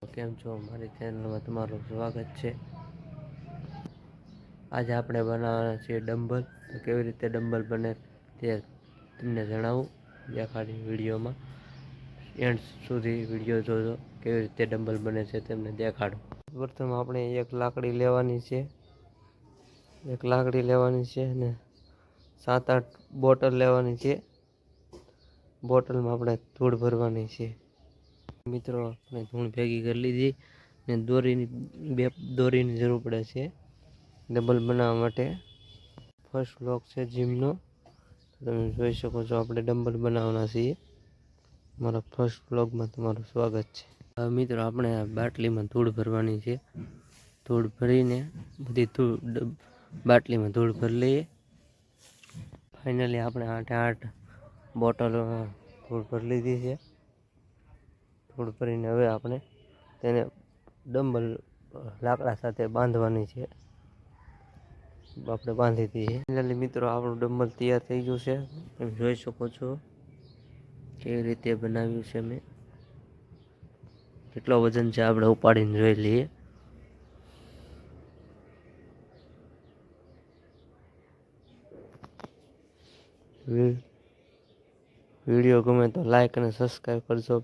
કેમ છો? મારી ચેનલમાં તમારું સ્વાગત છે. આજે આપણે બનાવવાના છીએ ડમ્બલ. તો કેવી રીતે ડમ્બલ બને તે તમને જણાવું. દેખાડી વિડીયોમાં એન્ડ સુધી વિડીયો જોજો. કેવી રીતે ડમ્બલ બને છે તેમને દેખાડું. પ્રથમ આપણે એક લાકડી લેવાની છે. અને 7-8 બોટલ લેવાની છે. બોટલમાં આપણે ધૂળ ભરવાની છે. મિત્રો આપણે ધૂળ ભેગી કરી લીધી ને દોરીની જરૂર પડે છે ડબલ બનાવવા માટે. ફર્સ્ટ બ્લોક છે જીમનો. તમે જોઈ શકો છો આપણે ડમ્બલ બનાવવાના છીએ. મારા ફર્સ્ટ બ્લોગમાં તમારું સ્વાગત છે. હવે મિત્રો આપણે બાટલીમાં ધૂળ ભરવાની છે. ધૂળ ભરીને બાટલીમાં ધૂળ ભરી લઈએ. ફાઇનલી આપણે 8 બોટલ ધૂળ ભરી લીધી છે. ધૂળ ભરીને હવે આપણે તેને ડમ્બલ લાકડા સાથે બાંધવાની છે. આપણે બાંધી દઈએ. ફાઇનલી મિત્રો આપણું ડમ્બલ તૈયાર થઈ ગયું છે. તમે જોઈ શકો છો કેવી રીતે બનાવ્યું છે મેં. કેટલો વજન છે આપણે ઉપાડીને જોઈ લઈએ. વિડીયો ગમે તો લાઈક અને સબસ્ક્રાઈબ કરજો.